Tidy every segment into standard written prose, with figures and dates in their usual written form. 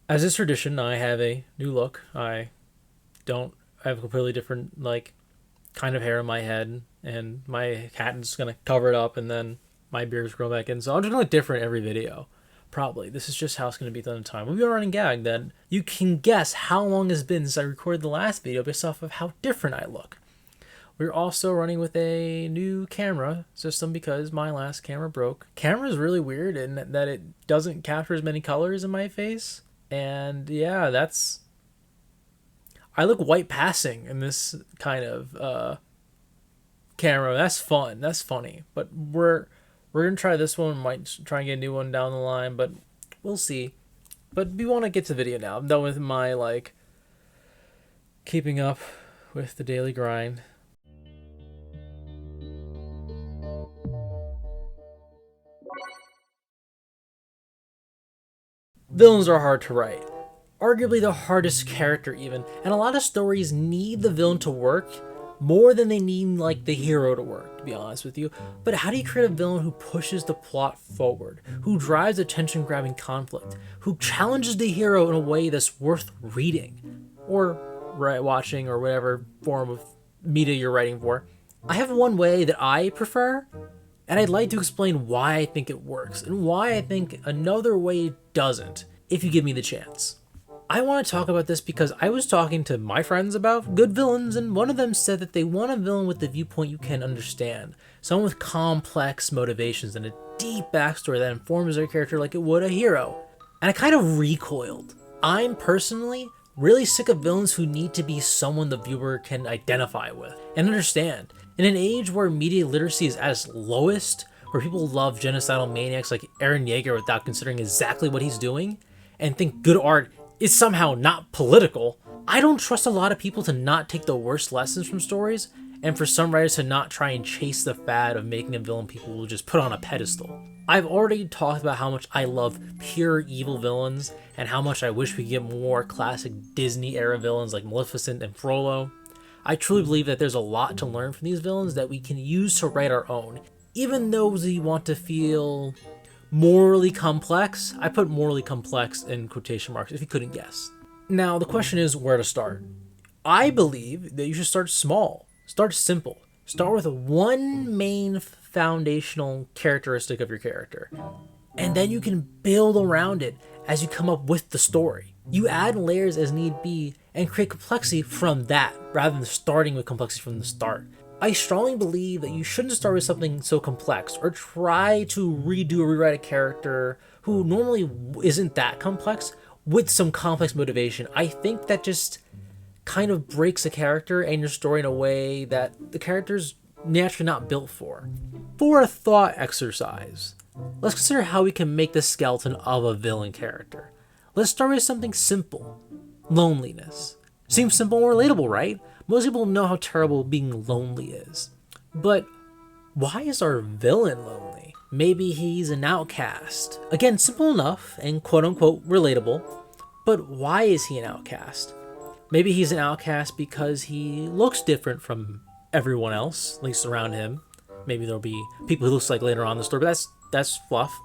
As is tradition, I have a new look. I have a completely different, like, kind of hair in my head, and my hat is gonna cover it up, and then my beard's grow back in. So I'm just gonna look different every video. Probably. This is just how it's gonna be done in time. We'll be a running gag that you can guess how long it's been since I recorded the last video based off of how different I look. We're also running with a new camera system because my last camera broke. Camera is really weird in that it doesn't capture as many colors in my face. And yeah, I look white passing in this kind of camera. That's fun. That's funny. But we're gonna try this one. Might try and get a new one down the line, but we'll see. But we want to get to the video now. I'm done with my like keeping up with the daily grind. Villains are hard to write. Arguably the hardest character even, and a lot of stories need the villain to work more than they need like the hero to work, to be honest with you. But how do you create a villain who pushes the plot forward, who drives attention-grabbing conflict, who challenges the hero in a way that's worth reading or watching or whatever form of media you're writing for? I have one way that I prefer, and I'd like to explain why I think it works and why I think another way doesn't, if you give me the chance. I want to talk about this because I was talking to my friends about good villains, and one of them said that they want a villain with the viewpoint you can understand. Someone with complex motivations and a deep backstory that informs their character like it would a hero. And I kind of recoiled. I'm personally really sick of villains who need to be someone the viewer can identify with and understand. In an age where media literacy is at its lowest, where people love genocidal maniacs like Eren Yeager without considering exactly what he's doing, and think good art is somehow not political, I don't trust a lot of people to not take the worst lessons from stories, and for some writers to not try and chase the fad of making a villain people will just put on a pedestal. I've already talked about how much I love pure evil villains, and how much I wish we could get more classic Disney-era villains like Maleficent and Frollo. I truly believe that there's a lot to learn from these villains that we can use to write our own, even those we want to feel morally complex. I put morally complex in quotation marks if you couldn't guess. Now the question is where to start. I believe that you should start small, start simple, start with one main foundational characteristic of your character, and then you can build around it as you come up with the story. You add layers as need be and create complexity from that rather than starting with complexity from the start. I strongly believe that you shouldn't start with something so complex or try to redo or rewrite a character who normally isn't that complex with some complex motivation. I think that just kind of breaks a character and your story in a way that the character's naturally not built for. For a thought exercise, let's consider how we can make the skeleton of a villain character. Let's start with something simple. Loneliness. Seems simple and relatable, right? Most people know how terrible being lonely is. But why is our villain lonely? Maybe he's an outcast. Again, simple enough and quote-unquote relatable, but why is he an outcast? Maybe he's an outcast because he looks different from everyone else, at least around him. Maybe there'll be people he looks like later on in the story, but that's fluff.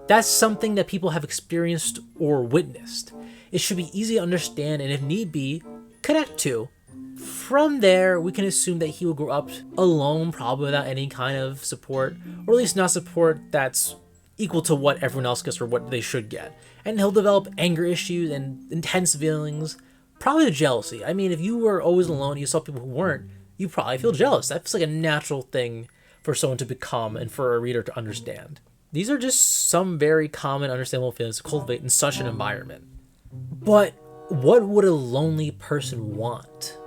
That's something that people have experienced or witnessed. It should be easy to understand and if need be, connect to. From there, we can assume that he will grow up alone, probably without any kind of support, or at least not support that's equal to what everyone else gets or what they should get. And he'll develop anger issues and intense feelings, probably jealousy. I mean, if you were always alone and you saw people who weren't, you probably feel jealous. That's like a natural thing for someone to become and for a reader to understand. These are just some very common, understandable feelings to cultivate in such an environment. But what would a lonely person want?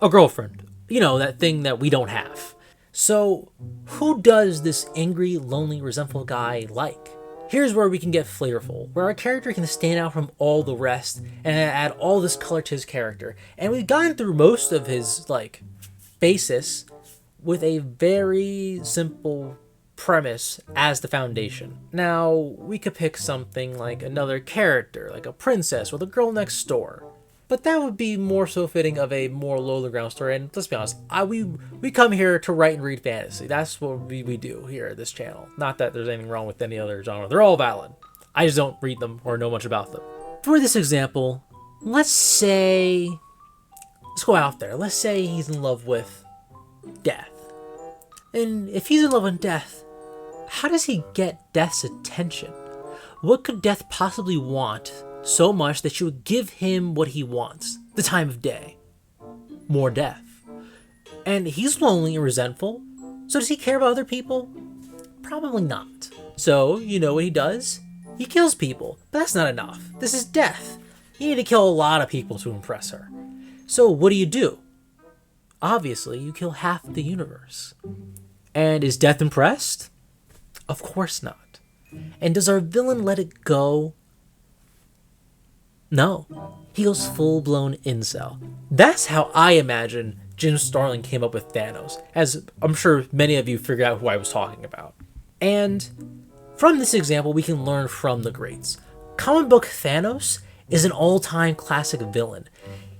A girlfriend. You know, that thing that we don't have. So, who does this angry, lonely, resentful guy like? Here's where we can get flavorful, where our character can stand out from all the rest and add all this color to his character. And we've gotten through most of his, basis with a very simple premise as the foundation. Now, we could pick something like another character, like a princess or the girl next door. But that would be more so fitting of a more low-to-the-ground story. And let's be honest, we come here to write and read fantasy. That's what we do here at this channel. Not that there's anything wrong with any other genre. They're all valid. I just don't read them or know much about them. For this example, let's go out there. Let's say he's in love with Death. And if he's in love with Death, how does he get Death's attention? What could Death possibly want so much that she would give him what he wants, the time of day? More Death. And he's lonely and resentful, so does he care about other people? Probably not. So, you know what he does? He kills people, but that's not enough. This is Death. You need to kill a lot of people to impress her. So what do? Obviously, you kill half the universe. And is Death impressed? Of course not. And does our villain let it go? No. He goes full-blown incel. That's how I imagine Jim Starlin came up with Thanos, as I'm sure many of you figured out who I was talking about. And from this example, we can learn from the greats. Comic book Thanos is an all-time classic villain.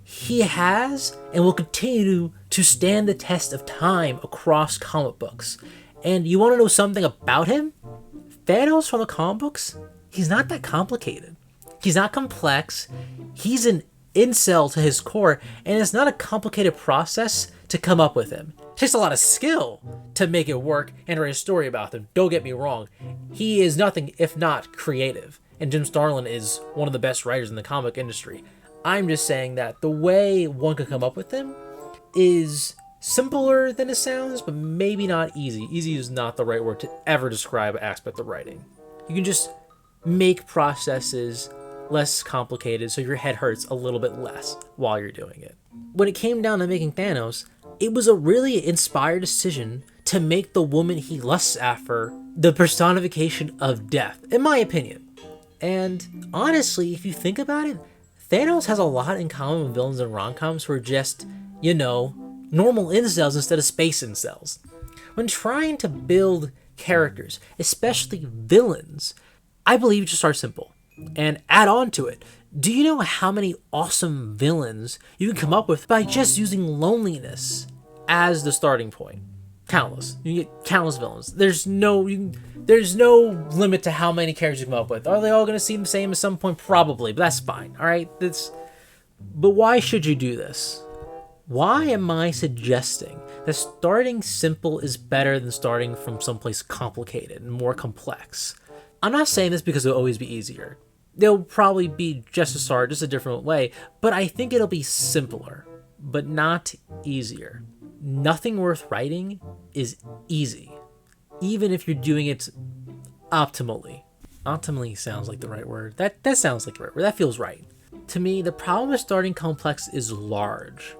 He has and will continue to stand the test of time across comic books. And you want to know something about him? Thanos from the comic books, he's not that complicated. He's not complex. He's an incel to his core, and it's not a complicated process to come up with him. It takes a lot of skill to make it work and write a story about him. Don't get me wrong. He is nothing if not creative, and Jim Starlin is one of the best writers in the comic industry. I'm just saying that the way one could come up with him is simpler than it sounds, but maybe not easy. Easy is not the right word to ever describe an aspect of writing. You can just make processes less complicated so your head hurts a little bit less while you're doing it. When it came down to making Thanos, it was a really inspired decision to make the woman he lusts after the personification of death, in my opinion. And honestly, if you think about it, Thanos has a lot in common with villains in rom-coms who are just, normal incels instead of space incels. When trying to build characters, especially villains, I believe you should start simple and add on to it. Do you know how many awesome villains you can come up with by just using loneliness as the starting point? Countless. You can get countless villains. There's no limit to how many characters you come up with. Are they all going to seem the same at some point? Probably, but that's fine. All right. But why should you do this? Why am I suggesting that starting simple is better than starting from someplace complicated and more complex? I'm not saying this because it'll always be easier. They'll probably be just as hard, just a different way, but I think it'll be simpler, but not easier. Nothing worth writing is easy, even if you're doing it optimally. Optimally sounds like the right word. That sounds like the right word. That feels right. To me, the problem with starting complex is large.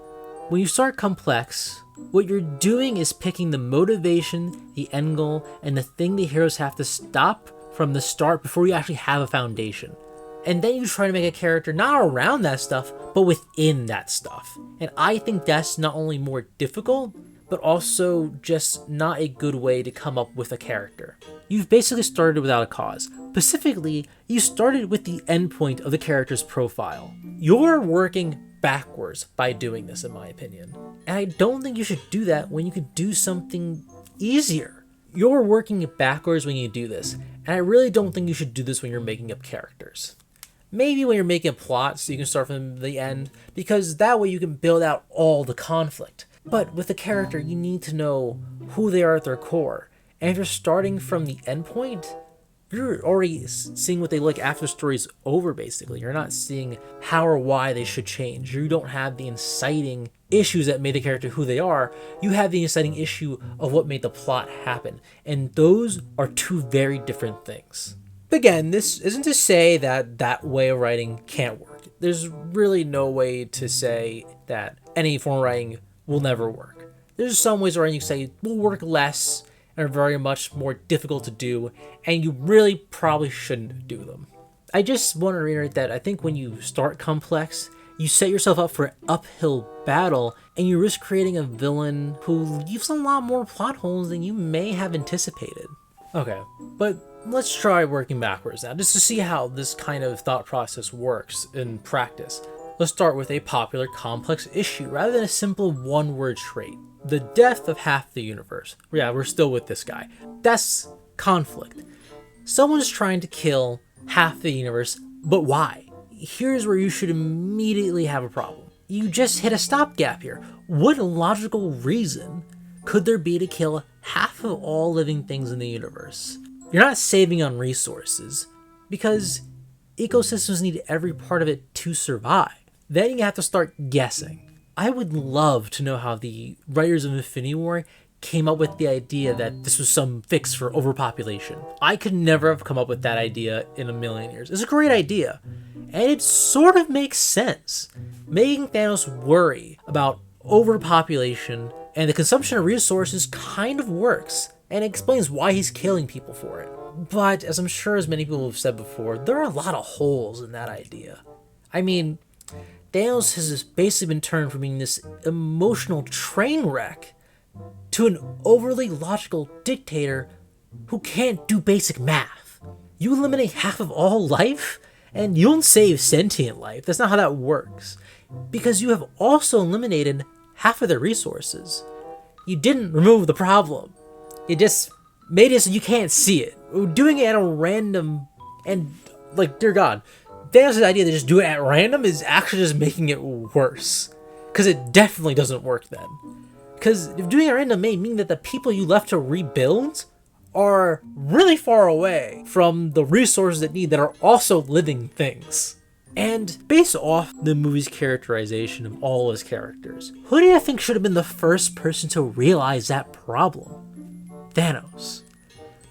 When you start complex, what you're doing is picking the motivation, the end goal, and the thing the heroes have to stop from the start before you actually have a foundation. And then you try to make a character not around that stuff, but within that stuff. And I think that's not only more difficult, but also just not a good way to come up with a character. You've basically started without a cause. Specifically, you started with the endpoint of the character's profile. You're working backwards by doing this, in my opinion. And I don't think you should do that when you could do something easier. You're working backwards when you do this, and I really don't think you should do this when you're making up characters. Maybe when you're making a plot, so you can start from the end, because that way you can build out all the conflict. But with a character, you need to know who they are at their core. And if you're starting from the end point, you're already seeing what they look after the story's over, basically. You're not seeing how or why they should change. You don't have the inciting issues that made the character who they are. You have the inciting issue of what made the plot happen. And those are two very different things. Again, this isn't to say that that way of writing can't work. There's really no way to say that any form of writing will never work. There's some ways of writing you say will work less and are very much more difficult to do, and you really probably shouldn't do them. I just want to reiterate that I think when you start complex, you set yourself up for an uphill battle, and you risk creating a villain who leaves a lot more plot holes than you may have anticipated. Okay, but let's try working backwards now, just to see how this kind of thought process works in practice. Let's start with a popular complex issue rather than a simple one-word trait. The death of half the universe. Yeah, we're still with this guy. That's conflict. Someone's trying to kill half the universe, but why? here's where you should immediately have a problem. You just hit a stopgap here. What logical reason could there be to kill half of all living things in the universe? You're not saving on resources, because ecosystems need every part of it to survive. Then you have to start guessing. I would love to know how the writers of Infinity War came up with the idea that this was some fix for overpopulation. I could never have come up with that idea in a million years. It's a great idea, and it sort of makes sense. Making Thanos worry about overpopulation and the consumption of resources kind of works, and it explains why he's killing people for it. But as I'm sure as many people have said before, there are a lot of holes in that idea. I mean, Thanos has basically been turned from being this emotional train wreck to an overly logical dictator who can't do basic math. You eliminate half of all life, and you don't save sentient life. That's not how that works. Because you have also eliminated half of their resources. You didn't remove the problem. You just made it so you can't see it. Doing it at a random, and like, dear God, Thanos' idea to just do it at random is actually just making it worse. Because it definitely doesn't work then. Because if doing it at random may mean that the people you left to rebuild are really far away from the resources that need that are also living things. And based off the movie's characterization of all his characters, who do you think should have been the first person to realize that problem? Thanos.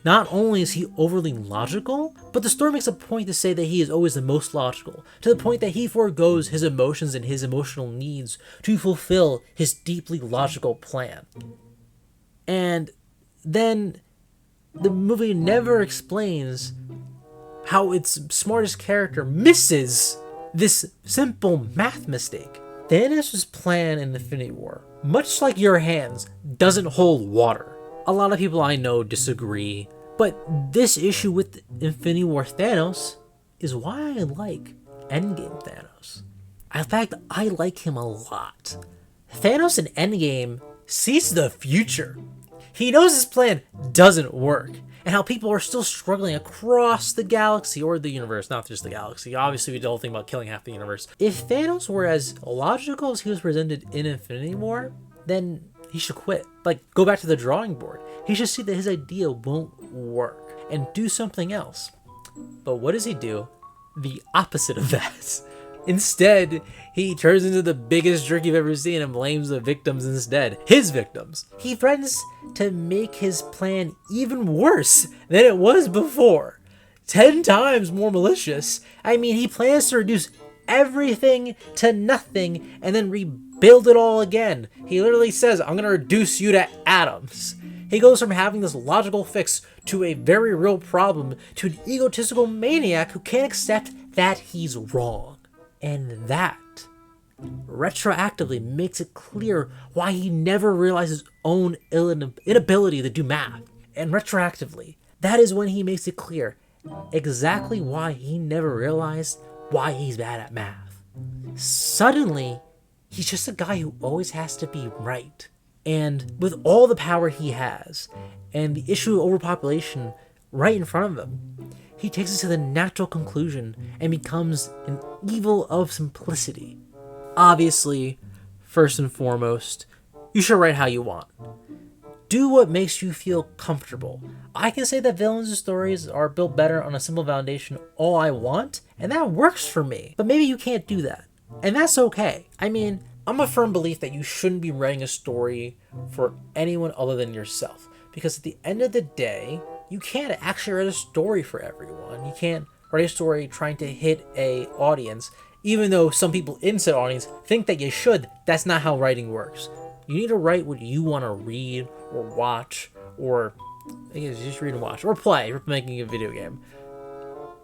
Not only is he overly logical, but the story makes a point to say that he is always the most logical, to the point that he forgoes his emotions and his emotional needs to fulfill his deeply logical plan. And then the movie never explains how its smartest character misses this simple math mistake. Thanos' plan in Infinity War, much like your hands, doesn't hold water. A lot of people I know disagree, but this issue with Infinity War Thanos is why I like Endgame Thanos. In fact, I like him a lot. Thanos in Endgame sees the future. He knows his plan doesn't work, and how people are still struggling across the galaxy, or the universe, not just the galaxy. Obviously, we don't think about killing half the universe. If Thanos were as logical as he was presented in Infinity War, then he should quit. Like, go back to the drawing board. He should see that his idea won't work and do something else. But what does he do? The opposite of that. Instead, he turns into the biggest jerk you've ever seen and blames the victims instead. His victims. He threatens to make his plan even worse than it was before. 10 times more malicious. I mean, he plans to reduce everything to nothing and then rebuild it all again. He literally says, I'm gonna reduce you to atoms. He goes from having this logical fix to a very real problem to an egotistical maniac who can't accept that he's wrong. And that retroactively makes it clear why he never realized his own inability to do math. And retroactively, that is when he makes it clear exactly why he never realized why he's bad at math. Suddenly, he's just a guy who always has to be right. And with all the power he has, and the issue of overpopulation right in front of him, he takes it to the natural conclusion and becomes an evil of simplicity. Obviously, first and foremost, you should write how you want. Do what makes you feel comfortable. I can say that villains and stories are built better on a simple foundation all I want, and that works for me. But maybe you can't do that, and that's okay. I mean, I'm a firm belief that you shouldn't be writing a story for anyone other than yourself, because at the end of the day, you can't actually write a story for everyone. You can't write a story trying to hit a audience, even though some people in said audience think that you should. That's not how writing works. You need to write what you want to read or watch, or I guess just read and watch, or play if you're making a video game.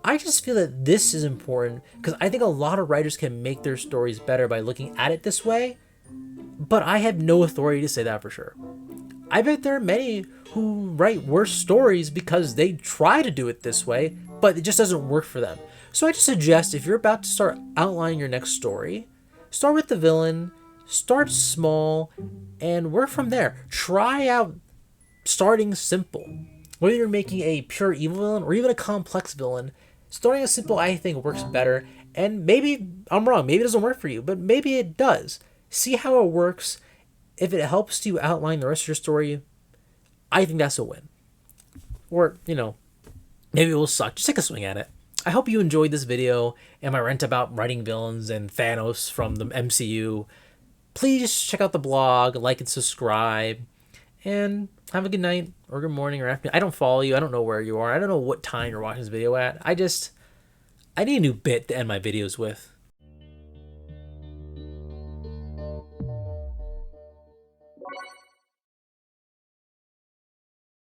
I just feel that this is important because I think a lot of writers can make their stories better by looking at it this way, but I have no authority to say that for sure. I bet there are many who write worse stories because they try to do it this way, but it just doesn't work for them. So I just suggest if you're about to start outlining your next story, start with the villain, start small, and work from there. Try out starting simple. Whether you're making a pure evil villain or even a complex villain, starting out simple I think works better, And maybe I'm wrong. Maybe it doesn't work for you, but maybe it does. See how it works. If it helps you outline the rest of your story, I think that's a win. Or, maybe it will suck. Just take a swing at it. I hope you enjoyed this video and my rant about writing villains and Thanos from the MCU. Please check out the blog, like and subscribe, and have a good night or good morning or afternoon. I don't follow you. I don't know where you are. I don't know what time you're watching this video at. I need a new bit to end my videos with.